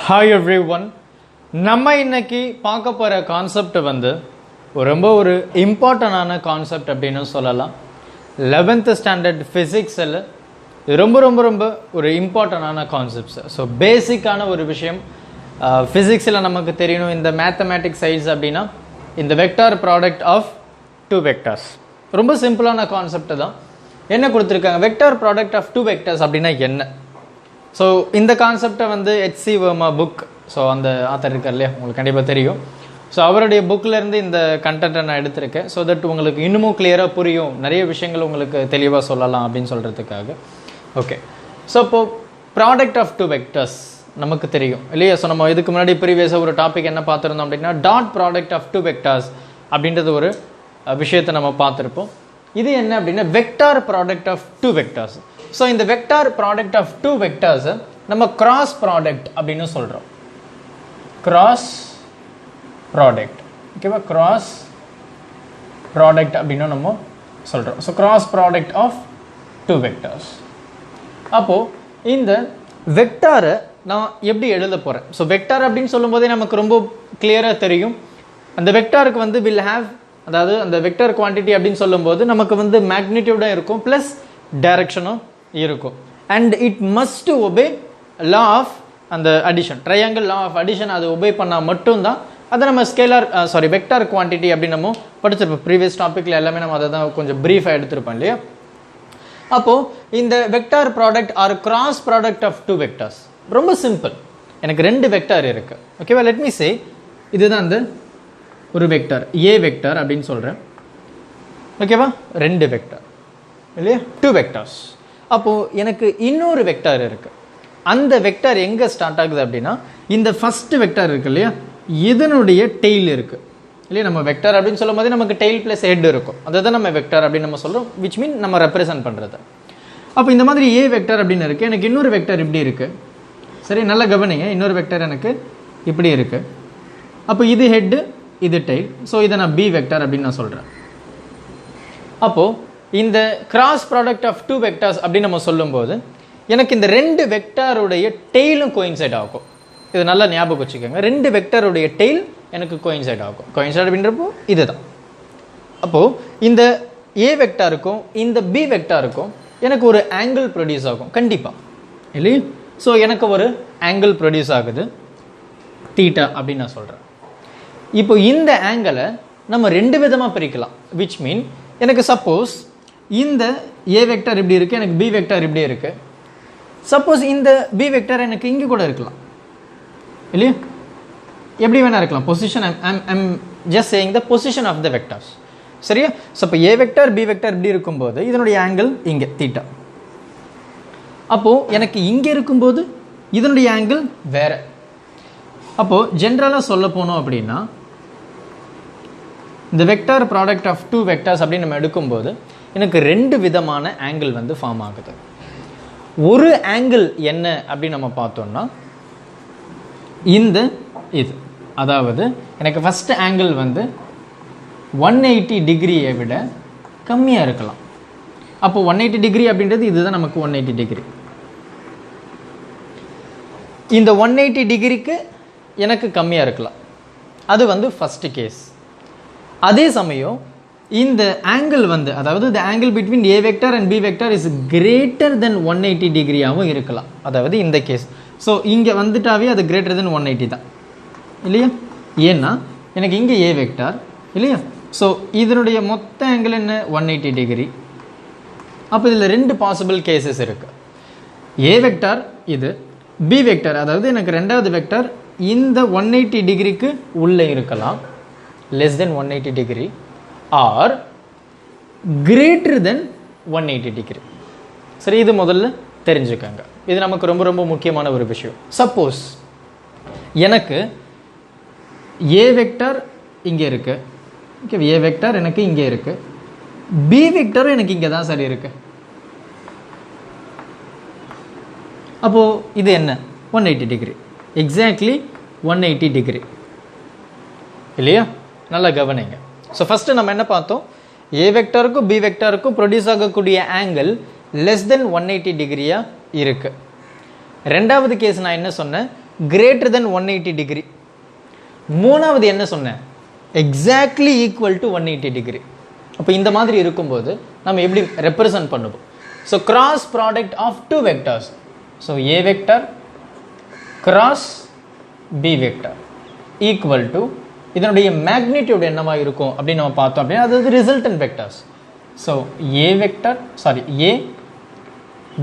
Hi everyone. நம்ம இன்னைக்கு பார்க்க போற கான்செப்ட் வந்து ரொம்ப ஒரு இம்பார்ட்டன்டான கான்செப்ட் அப்படினு சொல்லலாம். 11th ஸ்டாண்டர்ட் பிசிக்ஸ்ல ரொம்ப ரொம்ப ரொம்ப ஒரு இம்பார்ட்டன்டான கான்செப்ட்ஸ். ஸோ பேசிக்கான ஒரு விஷயம் பிசிக்ஸ்ல நமக்கு தெரியணும். இந்த மேத்தமேட்டிக்ஸ் சைட்ஸ் அப்படின்னா இந்த vector product of two vectors ரொம்ப சிம்பிளான கான்செப்ட் தான். என்ன கொடுத்துருக்காங்க, vector product of two vectors அப்படின்னா என்ன? ஸோ இந்த கான்செப்டை வந்து H.C. Verma புக், ஸோ அந்த ஆத்தர் இருக்கார் இல்லையா, உங்களுக்கு கண்டிப்பாக தெரியும். ஸோ அவருடைய புக்கிலேருந்து இந்த கண்டென்ட்டை நான் எடுத்திருக்கேன். ஸோ தட் உங்களுக்கு இன்னமும் கிளியராக புரியும், நிறைய விஷயங்கள் உங்களுக்கு தெளிவாக சொல்லலாம் அப்படின்னு சொல்கிறதுக்காக. ஓகே, ஸோ இப்போது ப்ராடக்ட் ஆஃப் டூ வெக்டர்ஸ் நமக்கு தெரியும் இல்லையா. ஸோ நம்ம இதுக்கு முன்னாடி ப்ரீவியஸாக ஒரு டாபிக் என்ன பார்த்துருந்தோம் அப்படின்னா dot product of two vectors அப்படின்றது ஒரு விஷயத்தை நம்ம பார்த்துருப்போம். இது என்ன அப்படின்னா vector product of two vectors. So இந்த வெக்டார் ப்ராடக்ட் ஆஃப் டூ வெக்டார்ஸை நம்ம கிராஸ் ப்ராடக்ட் அப்படின்னு சொல்கிறோம். கிராஸ் ப்ராடக்ட், ஓகேவா, கிராஸ் ப்ராடக்ட் அப்படின்னு நம்ம சொல்கிறோம். So cross product of two vectors. அப்போது இந்த வெக்டாரை நான் எப்படி எழுத போகிறேன்? ஸோ வெக்டார் அப்படின்னு சொல்லும்போதே நமக்கு ரொம்ப கிளியராக தெரியும். அந்த வெக்டாருக்கு வந்து வில் ஹேவ், அதாவது அந்த வெக்டார் குவான்டிட்டி அப்படின்னு சொல்லும்போது நமக்கு வந்து மேக்னிடியூடும் இருக்கும் ப்ளஸ் டைரக்ஷனும் இருக்கும். And it must obey law of அந்த addition, triangle law of addition. அது ஒபே பண்ணால் மட்டும்தான் அதை நம்ம ஸ்கேலார் வெக்டார் குவான்டிட்டி அப்படின்னு நம்ம படிச்சிருப்போம். ப்ரீவியஸ் டாப்பிக்கில் எல்லாமே நம்ம அதை தான் கொஞ்சம் ப்ரீஃபாக எடுத்திருப்போம் இல்லையா. அப்போது இந்த vector product or cross product of two vectors ரொம்ப சிம்பிள். எனக்கு ரெண்டு வெக்டார் இருக்குது, ஓகேவா. லெட் மீ சே இதுதான் அந்த ஒரு வெக்டார் ஏ வெக்டார் அப்படின்னு சொல்கிறேன், ஓகேவா. ரெண்டு வெக்டார் இல்லையா, டூ வெக்டார்ஸ். அப்போது எனக்கு இன்னொரு வெக்டார் இருக்குது. அந்த வெக்டார் எங்கே ஸ்டார்ட் ஆகுது அப்படின்னா இந்த ஃபஸ்ட்டு வெக்டார் இருக்குது இல்லையா, இதனுடைய டெய்ல் இருக்குது இல்லையா. நம்ம வெக்டார் அப்படின்னு சொல்லும் போது நமக்கு டெய்ல் ப்ளஸ் ஹெட் இருக்கும், அதை தான் நம்ம வெக்டார் அப்படின்னு நம்ம சொல்கிறோம், விச் மீன் நம்ம ரெப்ரசென்ட் பண்ணுறது. அப்போ இந்த மாதிரி ஏ வெக்டார் அப்படின்னு இருக்குது. எனக்கு இன்னொரு வெக்டார் இப்படி இருக்குது, சரி, நல்லா கவனிங்க. இன்னொரு வெக்டார் எனக்கு இப்படி இருக்குது. அப்போ இது ஹெட்டு, இது டெய்ல். ஸோ இதை நான் பி வெக்டார் அப்படின்னு நான் சொல்கிறேன். அப்போது இந்த cross product of two vectors அப்படின்னு நம்ம சொல்லும்போது எனக்கு இந்த ரெண்டு வெக்டாருடைய டெய்லும் கோயின்சைட் ஆகும். இது நல்லா ஞாபகம் வச்சுக்கோங்க, ரெண்டு வெக்டாருடைய டெய்ல் எனக்கு கோயின்சைட் ஆகும். கோயின்சைட் அப்படின்றப்போ இதுதான். அப்போது இந்த ஏ வெக்டாருக்கும் இந்த பி வெக்டாருக்கும் எனக்கு ஒரு ஆங்கிள் ப்ரொடியூஸ் ஆகும் கண்டிப்பாக இல்லையா. ஸோ எனக்கு ஒரு ஆங்கிள் ப்ரொடியூஸ் ஆகுது தீட்டா அப்படின்னு நான் சொல்கிறேன். இப்போ இந்த ஆங்கிளை நம்ம ரெண்டு விதமாக பிரிக்கலாம், விச் மீன் எனக்கு சப்போஸ் இந்த ஏ வெக்டார் இப்படி இருக்குது, எனக்கு பி வெக்டார் இப்படி இருக்குது. சப்போஸ் இந்த பி வெக்டார் எனக்கு இங்கே கூட இருக்கலாம் இல்லையா, எப்படி வேணா இருக்கலாம். Position I'm just saying the position of the vectors, சரியா. ஸோ இப்போ ஏ வெக்டார் பி வெக்டார் இப்படி இருக்கும்போது இதனுடைய ஆங்கிள் இங்கே தீட்டா. அப்போது எனக்கு இங்கே இருக்கும்போது இதனுடைய ஆங்கிள் வேறு. அப்போது ஜென்ரலாக சொல்ல போனோம் அப்படின்னா இந்த vector product of two vectors அப்படின்னு நம்ம எடுக்கும்போது எனக்கு ரெண்டு விதமான ஆங்கிள் வந்து ஃபார்ம் ஆகுது. ஒரு ஆங்கிள் என்ன அப்படின்னு நம்ம பார்த்தோம்னா இந்த இது, அதாவது எனக்கு ஃபஸ்ட் ஆங்கிள் வந்து 180 டிகிரியை விட கம்மியாக இருக்கலாம். அப்போ 180 டிகிரி அப்படின்றது இதுதான் நமக்கு 180 டிகிரி. இந்த 180 டிகிரிக்கு எனக்கு கம்மியாக இருக்கலாம், அது வந்து ஃபஸ்ட்டு கேஸ். அதே சமயம் இந்த ஆங்கிள் வந்து, அதாவது the angle between a vector and b vector is greater than 180 டிகிரியாகவும் இருக்கலாம், அதாவது இந்த கேஸ். ஸோ இங்கே வந்துட்டாவே அது கிரேட்டர் தென் 180 தான் இல்லையா. ஏன்னா எனக்கு இங்கே ஏ வெக்டார் இல்லையா. ஸோ இதனுடைய மொத்த ஆங்கிள் என்ன, 180 டிகிரி. அப்போ இதில் ரெண்டு பாசிபிள் கேசஸ் இருக்குது. ஏ வெக்டார் இது, பி வெக்டார் அதாவது எனக்கு ரெண்டாவது வெக்டார் இந்த 180 டிகிரிக்கு உள்ளே இருக்கலாம், less than 180 degree, or greater than 180 degree. சரி, இது முதல்ல தெரிஞ்சுக்கங்க, இது நமக்கு ரொம்ப ரொம்ப முக்கியமான ஒரு விஷயம். சப்போஸ் எனக்கு ஏ வெக்டார் இங்கே இருக்குது, ஓகே, ஏ வெக்டார் எனக்கு இங்கே இருக்குது, பி வெக்டாரும் எனக்கு இங்கே தான் சரி இருக்குது. அப்போது இது என்ன, 180 டிகிரி, எக்ஸாக்ட்லி 180 டிகிரி இல்லையா. நல்லா கவனிங்க. ஸோ ஃபஸ்ட்டு நம்ம என்ன பார்த்தோம், ஏ வெக்டாருக்கும் பி வெக்டாருக்கும் ப்ரொடியூஸ் ஆகக்கூடிய ஆங்கிள் லெஸ் தென் 180 டிகிரியாக இருக்குது. ரெண்டாவது கேஸ் நான் என்ன சொன்னேன், greater than 180 degree. மூணாவது என்ன சொன்னேன்? exactly equal to 180 degree. அப்போ இந்த மாதிரி இருக்கும்போது நம்ம எப்படி ரெப்ரசன்ட் பண்ணுவோம்? So cross product of two vectors. So A vector cross B vector equal to இதனுடைய மேக்னிடியூட் என்னவா இருக்கும் அப்படின்னு நம்ம பார்த்தோம் அப்படின்னா அது resultant vectors. So A vector A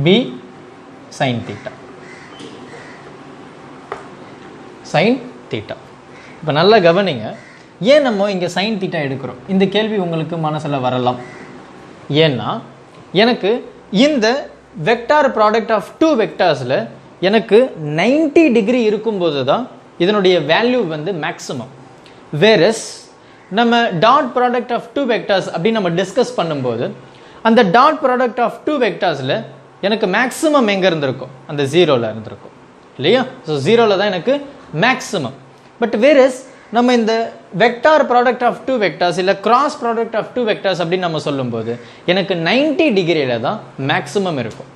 B sine theta sine theta. இப்போ நல்லா கவனிங்க, ஏன் நம்ம இங்கே சைன் தீட்டா எடுக்கிறோம் இந்த கேள்வி உங்களுக்கு மனசில் வரலாம். ஏன்னா எனக்கு இந்த வெக்டார் ப்ராடக்ட் ஆஃப் டூ வெக்டார்ஸில் எனக்கு 90 டிகிரி இருக்கும்போது தான் இதனுடைய வேல்யூ வந்து மேக்ஸிமம். வேரஸ் நம்ம dot product of two vectors அப்படின்னு நம்ம டிஸ்கஸ் பண்ணும்போது அந்த டாட் ப்ராடக்ட் ஆஃப் டூ வெக்டார்ஸில் எனக்கு மேக்ஸிமம் எங்கே இருந்திருக்கும்? அந்த ஜீரோவில் இருந்திருக்கும் இல்லையா? ஸோ ஜீரோவில் தான் எனக்கு மேக்ஸிமம். பட் வேரஸ் நம்ம இந்த vector product of two vectors இல்லை cross product of two vectors அப்படின்னு நம்ம சொல்லும்போது எனக்கு 90 டிகிரியில் தான் மேக்ஸிமம் இருக்கும்.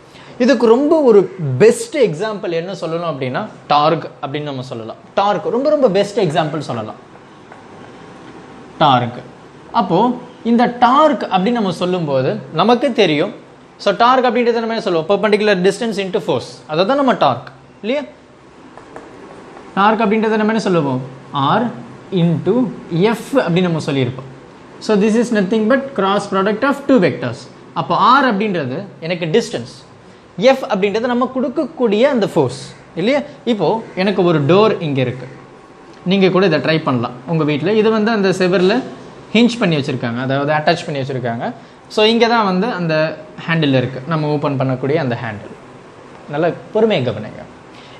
இதுக்கு ரொம்ப ஒரு பெஸ்ட் எக்ஸாம்பிள் என்ன சொல்லணும் அப்படின்னா டார்க் அப்படின்னு நம்ம சொல்லலாம். டார்க் ரொம்ப ரொம்ப பெஸ்ட் எக்ஸாம்பிள் சொல்லலாம் டார்க். அப்போது இந்த டார்க் அப்படின்னு நம்ம சொல்லும்போது நமக்கு தெரியும். ஸோ டார்க் அப்படின்றத நம்ம என்ன சொல்லுவோம்? Perpendicular distance into force. அதை தான் நம்ம டார்க் இல்லையா? டார்க் அப்படின்றத நம்ம என்ன சொல்லுவோம்? ஆர் இன்ட்டு எஃப் அப்படின்னு நம்ம சொல்லியிருப்போம். So this is nothing but cross product of two vectors. அப்போ ஆர் அப்படின்றது எனக்கு டிஸ்டன்ஸ், எஃப் அப்படின்றது நம்ம கொடுக்கக்கூடிய அந்த ஃபோர்ஸ் இல்லையா? இப்போது எனக்கு ஒரு டோர் இங்கே இருக்குது. நீங்கள் கூட இதை ட்ரை பண்ணலாம் உங்கள் வீட்டில். இது வந்து அந்த செவரில் ஹிஞ்ச் பண்ணி வச்சுருக்காங்க, அதாவது அட்டாச் பண்ணி வச்சுருக்காங்க. ஸோ இங்கே தான் வந்து அந்த ஹேண்டில் இருக்குது, நம்ம ஓப்பன் பண்ணக்கூடிய அந்த ஹேண்டில். நல்லா பொறுமையை கவனிங்க.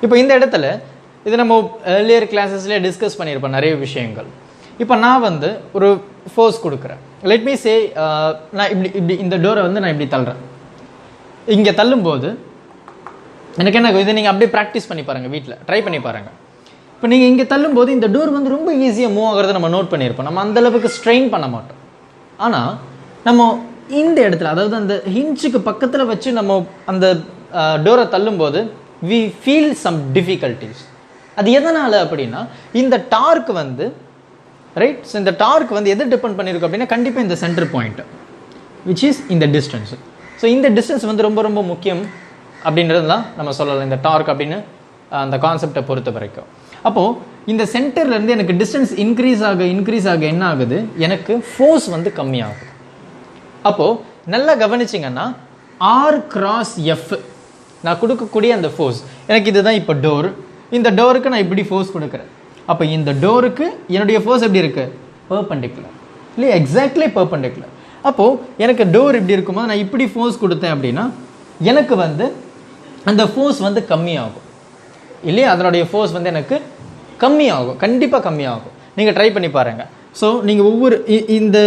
இப்போ இந்த இடத்துல இது நம்ம ஏர்லியர் கிளாஸஸ்லேயே டிஸ்கஸ் பண்ணியிருப்போம் நிறைய விஷயங்கள். இப்போ நான் வந்து ஒரு ஃபோர்ஸ் கொடுக்குறேன். லெட் மீ சே நான் இப்படி இந்த டோரை வந்து நான் இப்படி தள்ளுறேன். இங்கே தள்ளும்போது எனக்கு என்ன, இதை நீங்கள் அப்படியே ப்ராக்டிஸ் பண்ணி பாருங்கள், வீட்டில் ட்ரை பண்ணி பாருங்கள். இப்போ நீங்கள் இங்கே தள்ளும்போது இந்த டோர் வந்து ரொம்ப ஈஸியாக மூவ் ஆகிறத நம்ம நோட் பண்ணியிருப்போம். நம்ம அந்தளவுக்கு ஸ்ட்ரெயின் பண்ண மாட்டோம். ஆனால் நம்ம இந்த இடத்துல, அதாவது அந்த ஹிஞ்சுக்கு பக்கத்தில் வச்சு நம்ம அந்த டோரை தள்ளும்போது வி ஃபீல் சம் டிஃபிகல்ட்டிஸ். அது எதனால் அப்படின்னா இந்த டார்க் வந்து ரைட். ஸோ இந்த டார்க் வந்து எது டிபெண்ட் பண்ணியிருக்கு அப்படின்னா கண்டிப்பாக இந்த சென்டர் பாயிண்ட் விச் இஸ் இந்த டிஸ்டன்ஸ். ஸோ இந்த டிஸ்டன்ஸ் வந்து ரொம்ப ரொம்ப முக்கியம் அப்படின்றது தான் நம்ம சொல்லலாம் இந்த டார்க் அப்படின்னு அந்த கான்செப்டை பொறுத்த வரைக்கும். அப்போது இந்த சென்டர்லேருந்து எனக்கு டிஸ்டன்ஸ் இன்க்ரீஸ் ஆக என்ன ஆகுது? எனக்கு ஃபோர்ஸ் வந்து கம்மியாகும். அப்போது நல்லா கவனிச்சிங்கன்னா ஆர் கிராஸ் எஃப் நான் கொடுக்கக்கூடிய அந்த ஃபோர்ஸ் எனக்கு இதுதான். இப்போ டோர், இந்த டோருக்கு நான் இப்படி ஃபோர்ஸ் கொடுக்குறேன். அப்போ இந்த டோருக்கு என்னுடைய ஃபோர்ஸ் எப்படி இருக்குது? பெர்பெண்டிகுலர் இல்லையா? Exactly perpendicular. அப்போது எனக்கு டோர் இப்படி இருக்கும்போது நான் இப்படி ஃபோர்ஸ் கொடுத்தேன் அப்படின்னா எனக்கு வந்து அந்த ஃபோர்ஸ் வந்து கம்மியாகும் இல்லையா? அதனுடைய ஃபோர்ஸ் வந்து எனக்கு கம்மியாகும், கண்டிப்பாக கம்மியாகும். நீங்கள் ட்ரை பண்ணி பாருங்கள். ஸோ நீங்கள் ஒவ்வொரு இந்த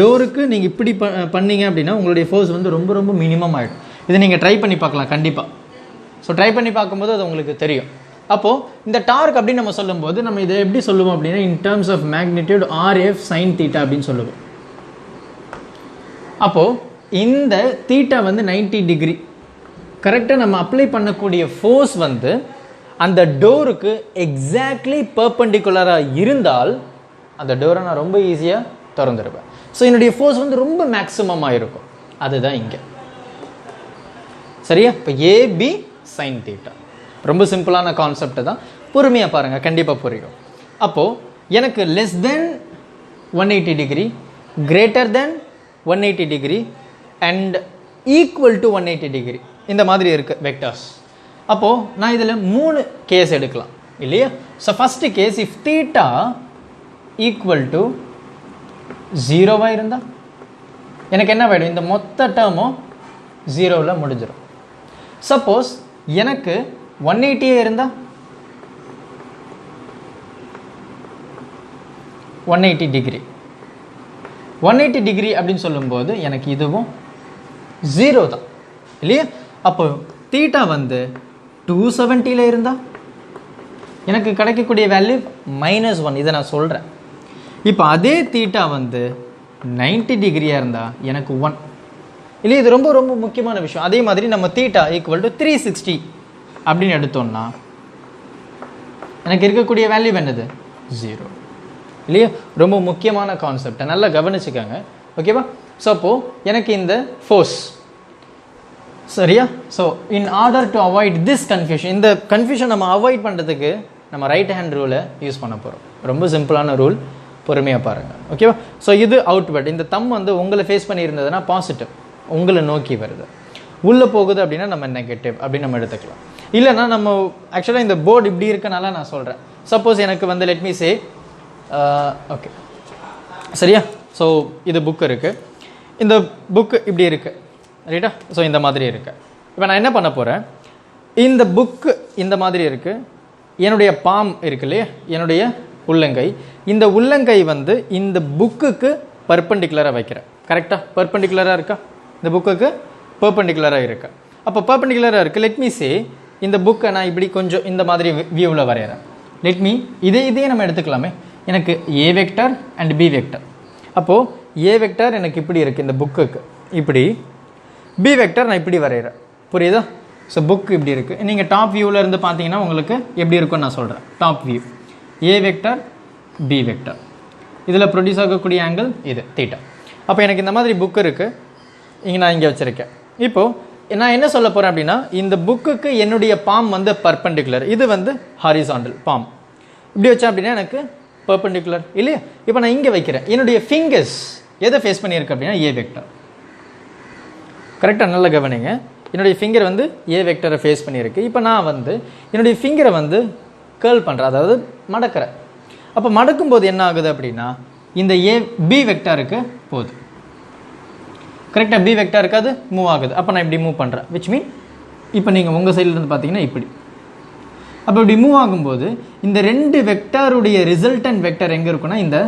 டோருக்கு நீங்கள் இப்படி பண்ணீங்க அப்படின்னா உங்களுடைய ஃபோர்ஸ் வந்து ரொம்ப ரொம்ப மினிமம் ஆகிடும். இதை நீங்கள் ட்ரை பண்ணி பார்க்கலாம் கண்டிப்பாக. ஸோ ட்ரை பண்ணி பார்க்கும்போது அது உங்களுக்கு தெரியும். அப்போது இந்த டார்க் அப்படின்னு நம்ம சொல்லும்போது நம்ம இதை எப்படி சொல்லுவோம் அப்படின்னா in terms of magnitude R F sine theta அப்படின்னு சொல்லுவோம். அப்போது இந்த தீட்டா வந்து 90 டிகிரி கரெக்டாக நம்ம அப்ளை பண்ணக்கூடிய ஃபோர்ஸ் வந்து அந்த டோருக்கு எக்ஸாக்ட்லி பெர்பெண்டிகுலராக இருந்தால் அந்த டோரை நான் ரொம்ப ஈஸியாக திறந்துடுவேன். ஸோ என்னுடைய ஃபோர்ஸ் வந்து ரொம்ப மேக்ஸிமமாக இருக்கும். அதுதான் இங்கே சரியா? இப்போ ஏபி சைன் தீட்டா ரொம்ப சிம்பிளான கான்செப்ட் தான். பொறுமையாக பாருங்கள், கண்டிப்பாக புரியும். அப்போது எனக்கு less than 180 degree, greater than 180 degree and equal to 180 degree இந்த மாதிரி இருக்குது வெக்டர்ஸ். அப்போது நான் இதில் 3 கேஸ் எடுக்கலாம் இல்லையா? So first case if theta equal to 0வாக இருந்தால் எனக்கு என்ன வேணும்? இந்த மொத்த டேர்மும் 0வில் முடிஞ்சிடும். சப்போஸ் எனக்கு 180 இருந்தால் 180 டிகிரி 180 டிகிரி அப்படின்னு சொல்லும்போது எனக்கு இதுவும் 0 தான் இல்லையா? அப்போ தீட்டா வந்து 270 இருந்தால் எனக்கு கிடைக்கக்கூடிய வேல்யூ -1. இதை நான் சொல்கிறேன். இப்போ அதே தீட்டா வந்து 90 டிகிரியாக இருந்தால் எனக்கு 1 இல்லையா? இது ரொம்ப ரொம்ப முக்கியமான விஷயம். அதே மாதிரி நம்ம தீட்டா ஈக்குவல் டு 360 அப்படின்னு எடுத்தோம்னா எனக்கு இருக்கக்கூடிய வேல்யூ என்னது 0 இல்லையா ரொம்ப முக்கியமான கான்செப்ட் நல்லா கவனிச்சுக்கோங்க ஓகேவா ஸோ அப்போது எனக்கு இந்த ஃபோர்ஸ் சரியா so in order to avoid this confusion இந்த கன்ஃபியூஷன் நம்ம அவாய்ட் பண்ணுறதுக்கு நம்ம ரைட் ஹேண்ட் ரூலை யூஸ் பண்ண போகிறோம் ரொம்ப சிம்பிளான ரூல் பொறுமையாக பாருங்கள் ஓகேவா ஸோ இது அவுட்வர்ட் இந்த தம் வந்து உங்களை ஃபேஸ் பண்ணியிருந்ததுன்னா பாசிட்டிவ் உங்களை நோக்கி வருது உள்ளே போகுது அப்படின்னா நம்ம நெகட்டிவ் அப்படின்னு நம்ம எடுத்துக்கலாம் இல்லைன்னா நம்ம ஆக்சுவலாக இந்த போர்டு இப்படி இருக்கனால நான் சொல்கிறேன் சப்போஸ் எனக்கு வந்து லெட் மீ சே ஓகே சரியா ஸோ இது புக் இருக்குது இந்த புக்கு இப்படி இருக்குது ரைட்டா ஸோ இந்த மாதிரி இருக்குது இப்போ நான் என்ன பண்ண போகிறேன் இந்த புக்கு இந்த மாதிரி இருக்குது என்னுடைய பாம் இருக்கு இல்லையா என்னுடைய உள்ளங்கை இந்த உள்ளங்கை வந்து இந்த புக்குக்கு பர்பெண்டிகுலராக வைக்கிறேன் கரெக்டாக பர்பெண்டிகுலராக இருக்கா இந்த புக்குக்கு பர்பெண்டிகுலராக இருக்கா அப்போ பர்பெண்டிகுலராக இருக்குது லெட் மீ சே இந்த புக்கை நான் இப்படி கொஞ்சம் இந்த மாதிரி வியூவில் வரைகிறேன் லெட் மீ இதே நம்ம எடுத்துக்கலாமே எனக்கு A vector and B vector அப்போது ஏ வெக்டர் எனக்கு இப்படி இருக்குது இந்த புக்குக்கு இப்படி பி வெக்டர் நான் இப்படி வரைகிறேன் புரியுதா ஸோ புக் இப்படி இருக்குது நீங்கள் டாப் வியூவில் இருந்து பார்த்தீங்கன்னா உங்களுக்கு எப்படி இருக்கும்னு நான் சொல்கிறேன் top view A vector B vector இதில் ப்ரொடியூஸ் ஆகக்கூடிய ஆங்கிள் இது தீட்டா அப்போ எனக்கு இந்த மாதிரி புக் இருக்குது இங்கே நான் இங்கே வச்சுருக்கேன் இப்போது நான் என்ன சொல்ல போகிறேன் அப்படின்னா இந்த புக்குக்கு என்னுடைய பாம் வந்து பர்பெண்டிகுலர் இது வந்து ஹாரிசாண்டல் பாம் இப்படி வச்சேன் அப்படின்னா எனக்கு பர்பெண்டிகுலர் இல்லையா இப்போ நான் இங்கே வைக்கிறேன் என்னுடைய ஃபிங்கர்ஸ் எதை ஃபேஸ் பண்ணியிருக்கு அப்படின்னா ஏ வெக்டர் கரெக்டாக நல்ல கவனிங்க என்னுடைய ஃபிங்கர் வந்து ஏ வெக்டரை ஃபேஸ் பண்ணியிருக்கு இப்போ நான் வந்து என்னுடைய ஃபிங்கரை வந்து கேர்ள் பண்ணுறேன் அதாவது மடக்கிறேன் அப்போ மடக்கும்போது என்ன ஆகுது அப்படின்னா இந்த ஏ பி வெக்டருக்கு போகுது கரெக்டாக பி வெக்டருக்கு அது மூவ் ஆகுது அப்போ நான் இப்படி மூவ் பண்ணுறேன் விச் மீன் இப்போ நீங்கள் உங்கள் சைட்லேருந்து பார்த்தீங்கன்னா இப்படி அப்போ இப்படி மூவ் ஆகும்போது இந்த ரெண்டு வெக்டருடைய ரிசல்டன்ட் வெக்டர் எங்கே இருக்குன்னா இந்த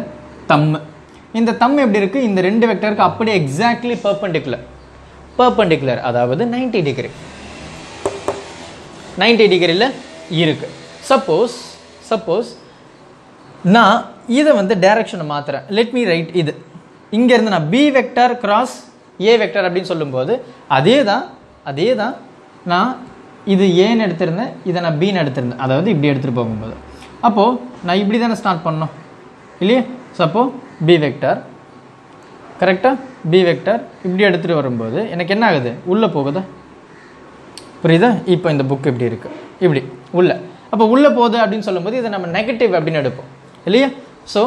தம் எப்படி இருக்குது இந்த ரெண்டு வெக்டருக்கு அப்படியே எக்ஸாக்ட்லி பர்பெண்டிகுலர் அதாவது 90 டிகிரி 90 டிகிரியில் இருக்குது சப்போஸ் நான் இதை வந்து டைரக்ஷனை மாற்றுறேன் லெட் மீ ரைட் இது இங்கேருந்து நான் B vector cross A vector அப்படின்னு சொல்லும்போது அதே தான் நான் இது ஏன்னு எடுத்திருந்தேன் இதை நான் பின்னு எடுத்திருந்தேன் அதாவது இப்படி எடுத்துகிட்டு போகும்போது அப்போது நான் இப்படி தானே ஸ்டார்ட் பண்ணோம் இல்லையா ஸோ அப்போது பி வெக்டர் கரெக்டாக பி வெக்டர் இப்படி எடுத்துகிட்டு வரும்போது எனக்கு என்ன ஆகுது உள்ளே போகுதா புரியுதா இப்போ இந்த புக் இப்படி இருக்குது இப்படி உள்ளே அப்போ உள்ளே போகுது அப்படின்னு சொல்லும்போது இதை நம்ம நெகட்டிவ் அப்படின்னு எடுப்போம் இல்லையா ஸோ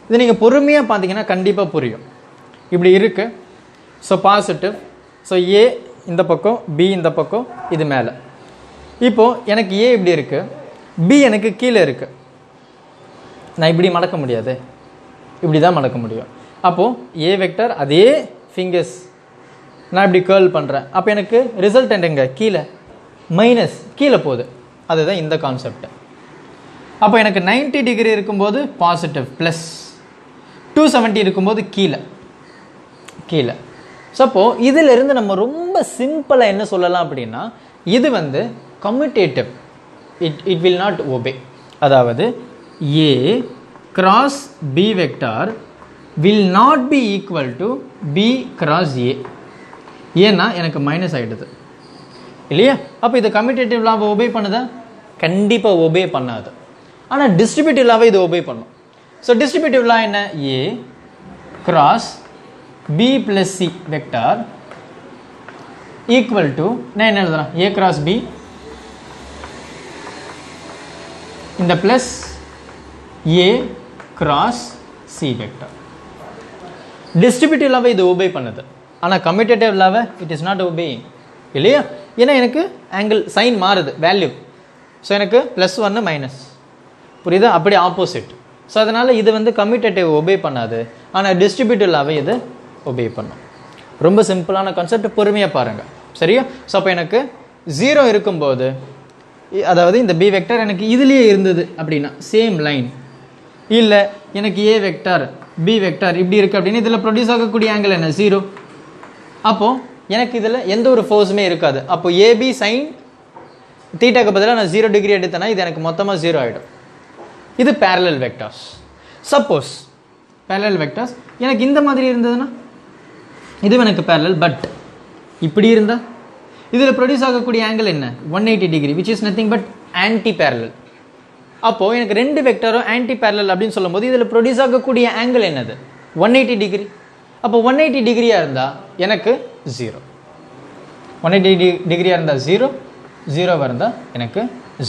இது நீங்கள் பொறுமையாக பார்த்தீங்கன்னா கண்டிப்பாக புரியும் இப்படி இருக்குது ஸோ பாசிட்டிவ் ஸோ ஏ இந்த பக்கம் பி இந்த பக்கம் இது மேலே இப்போது எனக்கு ஏ இப்படி இருக்குது பி எனக்கு கீழே இருக்குது நான் இப்படி மடக்க முடியாது இப்படி தான் மடக்க முடியும் அப்போது ஏ வெக்டர் அதே ஃபிங்கர்ஸ் நான் இப்படி கேர்ள் பண்ணுறேன் அப்போ எனக்கு ரிசல்டன்ட் எங்கே கீழே மைனஸ் கீழே போகுது அதுதான் இந்த கான்செப்ட் அப்போ எனக்கு 90 டிகிரி இருக்கும்போது பாசிட்டிவ் ப்ளஸ் 270 இருக்கும்போது கீழே ஸோ அப்போது இதிலிருந்து நம்ம ரொம்ப சிம்பிளாக என்ன சொல்லலாம் அப்படின்னா இது வந்து commutative it will not obey அதாவது A cross B vector will not be equal to b cross a ஏன்னா எனக்கு மைனஸ் ஆகிடுது இல்லையா அப்போ இது கம்யூட்டேட்டிவ் லாவை ஒபே பண்ணுதா கண்டிப்பாக ஒபே பண்ணாது ஆனால் டிஸ்ட்ரிபியூட்டிவ் லாவை இது ஒபே பண்ணும் ஸோ டிஸ்ட்ரிபியூட்டிவ் லா என்ன A cross B plus C vector equal to நான் என்ன எழுதுறேன் ஏ கிராஸ் பி இந்த plus A cross C vector distributive லாவை இது ஒபே பண்ணுது ஆனால் கம்யூட்டேட்டிவ் லாவை இட் இஸ் நாட் ஒபேயிங் இல்லையா ஏன்னா எனக்கு ஆங்கிள் சைன் மாறுது வேல்யூ ஸோ எனக்கு +1 மைனஸ் புரியுதா அப்படி ஆப்போசிட் ஸோ அதனால் இது வந்து கம்யூட்டேட்டிவ் ஒபே பண்ணாது ஆனால் டிஸ்ட்ரிபியூட்டிவ் லாவை இது ஒபே பண்ணும் ரொம்ப சிம்பிளான கான்செப்ட் பொறுமையாக பாருங்கள் சரியா ஸோ அப்போ எனக்கு 0 இருக்கும்போது அதாவது இந்த பி வெக்டர் எனக்கு இதுலேயே இருந்தது அப்படின்னா சேம் லைன் இல்லை எனக்கு ஏ வெக்டர் பி வெக்டர் இப்படி இருக்குது அப்படின்னு இதில் ப்ரொடியூஸ் ஆகக்கூடிய ஆங்கிள் என்ன 0 அப்போது எனக்கு இதில் எந்த ஒரு ஃபோர்ஸுமே இருக்காது அப்போ ஏபி சைன் தீட்டாக்கு பதிலாக நான் 0 டிகிரி எடுத்தேன்னா இது எனக்கு மொத்தமாக 0 ஆகிடும் இது parallel vectors suppose parallel vectors எனக்கு இந்த மாதிரி இருந்ததுன்னா இது எனக்கு பேரலல் பட் இப்படி இருந்தால் இதில் ப்ரொடியூஸ் ஆகக்கூடிய ஆங்கிள் என்ன 180 degree which is nothing but anti parallel அப்போது எனக்கு ரெண்டு வெக்டரும் ஆன்டி பேரலல் அப்படின்னு சொல்லும்போது இதில் ப்ரொடியூஸ் ஆகக்கூடிய ஆங்கிள் என்னது 180 டிகிரி. அப்போ 180 டிகிரியாக இருந்தால் எனக்கு 0. 180 டிகிரியாக இருந்தால் 0, 0வாக இருந்தால் எனக்கு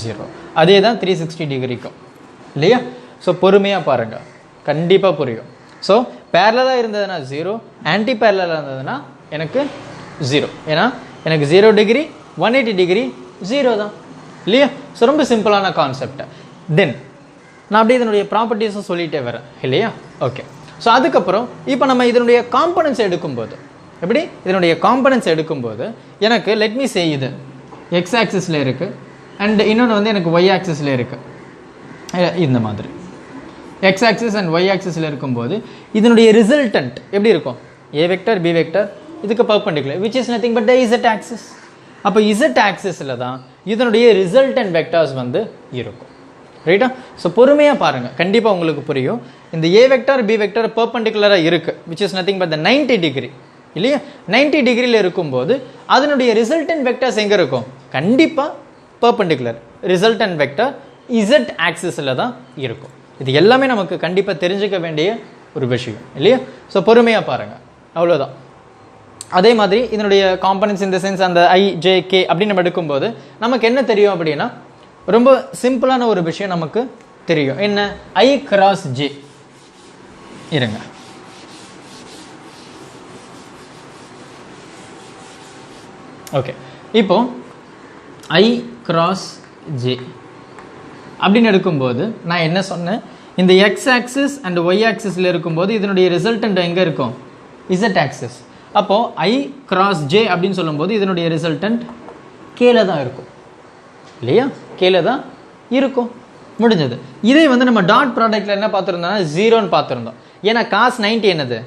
0. அதே தான் 360 டிகிரிக்கும் இல்லையா? ஸோ பொறுமையாக பாருங்கள், கண்டிப்பாக புரியும். ஸோ பேரலாக இருந்ததுன்னா 0, ஆன்டி பேரலாக இருந்ததுன்னா எனக்கு 0. ஏன்னா எனக்கு 0 டிகிரி 180 டிகிரி 0 தான் இல்லையா? ஸோ ரொம்ப சிம்பிளான கான்செப்ட். தென் நான் அப்படியே இதனுடைய ப்ராப்பர்ட்டிஸும் சொல்லிகிட்டே வரேன் இல்லையா? ஓகே. ஸோ அதுக்கப்புறம் இப்போ நம்ம இதனுடைய காம்பனன்ட்ஸ் எடுக்கும்போது, எப்படி இதனுடைய காம்பனன்ட்ஸ் எடுக்கும்போது எனக்கு லெட் மீ சே இது எக்ஸ் ஆக்சிஸில் இருக்குது அண்ட் இன்னொன்று வந்து எனக்கு ஒய் ஆக்சிஸில் இருக்குது. இந்த மாதிரி எக்ஸ் ஆக்சிஸ் அண்ட் ஒய் ஆக்சிஸில் இருக்கும்போது இதனுடைய ரிசல்டன்ட் எப்படி இருக்கும்? ஏ வெக்டர் பி வெக்டர் இதுக்கு perpendicular which is nothing but the Z axis. அப்போ இசட் ஆக்சிஸில் தான் இதனுடைய ரிசல்டன்ட் வெக்டர்ஸ் வந்து இருக்கும். ரைட்டா? ஸோ பொறுமையாக பாருங்கள், கண்டிப்பாக உங்களுக்கு புரியும். இந்த ஏ வெக்டர் பி வெக்டர் பர்பெண்டிகுலராக இருக்குது which is nothing but the 90 degree இல்லையா? 90 டிகிரியில் இருக்கும்போது அதனுடைய ரிசல்டன்ட் வெக்டர்ஸ் எங்கே இருக்கும்? கண்டிப்பாக பர்பெண்டிகுலர் ரிசல்டன்ட் வெக்டர் இசட் ஆக்சிஸில் தான் இருக்கும். இது எல்லாமே நமக்கு கண்டிப்பாக தெரிஞ்சுக்க வேண்டிய ஒரு விஷயம் இல்லையா? ஸோ பொறுமையாக பாருங்கள், அவ்வளோதான். அதே மாதிரி இதனுடைய காம்பனன்ட்ஸ் இந்த சென்ஸ் அந்த ஐ ஜே கே அப்படின்னு நம்ம எடுக்கும்போது நமக்கு என்ன தெரியும் அப்படின்னா ரொம்ப சிம்பிளான ஒரு விஷயம் நமக்கு தெரியும். என்ன? ஐ கிராஸ் ஜே. இருங்க, ஓகே. இப்போ ஐ கிராஸ் ஜே அப்படின்னு எடுக்கும்போது நான் என்ன சொன்னேன்? இந்த எக்ஸ் ஆக்சிஸ் அண்ட் ஒய் ஆக்சிஸில் இருக்கும்போது இதனுடைய ரிசல்டன்ட் எங்கே இருக்கும்? Z axis. அப்போது ஐ கிராஸ் ஜே அப்படின்னு சொல்லும்போது இதனுடைய ரிசல்டன்ட் கேல தான் இருக்கும் இல்லையா? கேல தான் இருக்கும். முடிஞ்சது. இதே வந்து நம்ம டாட் ப்ராடக்ட்டில் என்ன பார்த்துருந்தோம்னா 0ன்னு பார்த்துருந்தோம். ஏன்னா காஸ் 90 என்னது?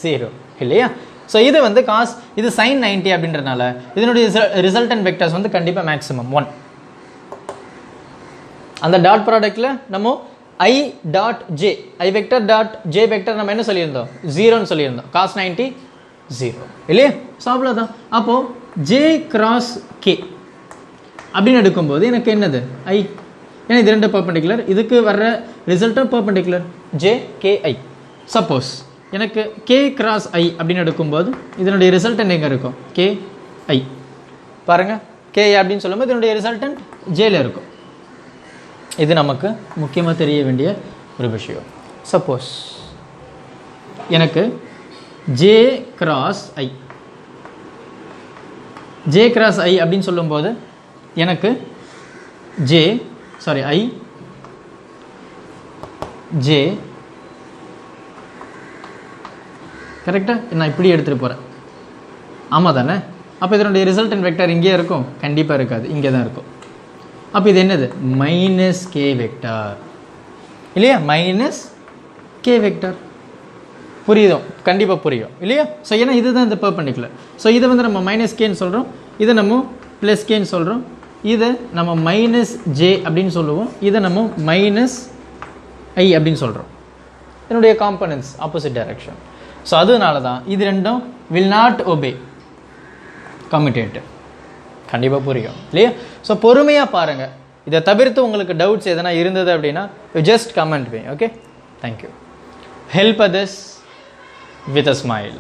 0 இல்லையா? ஸோ இது வந்து காஸ் இது சைன் 90 அப்படின்றனால இதனுடைய ரிசல்டன்ட் வெக்டர்ஸ் வந்து கண்டிப்பாக மேக்ஸிமம் 1. அந்த டாட் ப்ராடக்ட்டில் நம்ம I dot J I vector dot J vector நம்ம என்ன சொல்லியிருந்தோம்? 0ன்னு சொல்லியிருந்தோம். காஸ் 90 0 இல்லையா? ஸோ அவ்வளோதான். அப்போது ஜே கிராஸ் கே அப்படின்னு எடுக்கும்போது எனக்கு என்னது? ஐ. ஏன்னா இது ரெண்டு பர்பெண்டிகுலர், இதுக்கு வர்ற ரிசல்ட்டும் பர்பெண்டிகுலர் ஜே கே ஐ. சப்போஸ் எனக்கு கே கிராஸ் ஐ அப்படின்னு எடுக்கும்போது இதனுடைய ரிசல்டன்ட் எங்கே இருக்கும்? கே ஐ. பாருங்கள், கே அப்படின்னு சொல்லும்போது இதனுடைய ரிசல்டன்ட் ஜேல இருக்கும். இது நமக்கு முக்கியமாக தெரிய வேண்டிய ஒரு விஷயம். சப்போஸ் எனக்கு ஜே கிராஸ் ஐ அப்படின்னு சொல்லும்போது எனக்கு ஐ ஜே கரெக்டாக நான் இப்படி எடுத்துகிட்டு போகிறேன். ஆமாம் தானே? அப்போ இதனுடைய ரிசல்டன்ட் வெக்டர் இங்கே இருக்கும்? கண்டிப்பாக இருக்காது, இங்கே தான் இருக்கும். அப்போ இது என்னது? மைனஸ் கே வெக்டர் இல்லையா? Minus K vector. புரியுதோ? கண்டிப்பாக புரியும் இல்லையா? ஸோ ஏன்னா இதுதான் இந்த பர்பெண்டிகுலர். ஸோ இதை வந்து நம்ம மைனஸ் கேன்னு சொல்கிறோம், இதை நம்ம ப்ளஸ் கேன்னு சொல்கிறோம், இதை நம்ம மைனஸ் ஜே அப்படின்னு சொல்லுவோம், இதை நம்ம மைனஸ் ஐ அப்படின்னு சொல்கிறோம். இதனுடைய காம்பனன்ட்ஸ் ஆப்போசிட் டைரக்ஷன். ஸோ அதனால தான் இது ரெண்டும் வில் நாட் ஒபே கம்யூட்டேட்டிவ். கண்டிப்பாக புரியும் இல்லையா? ஸோ பொறுமையாக பாருங்கள். இதை தவிர்த்து உங்களுக்கு டவுட்ஸ் எதனா இருந்தது அப்படின்னா just comment me. Okay, thank you. Help others with a smile.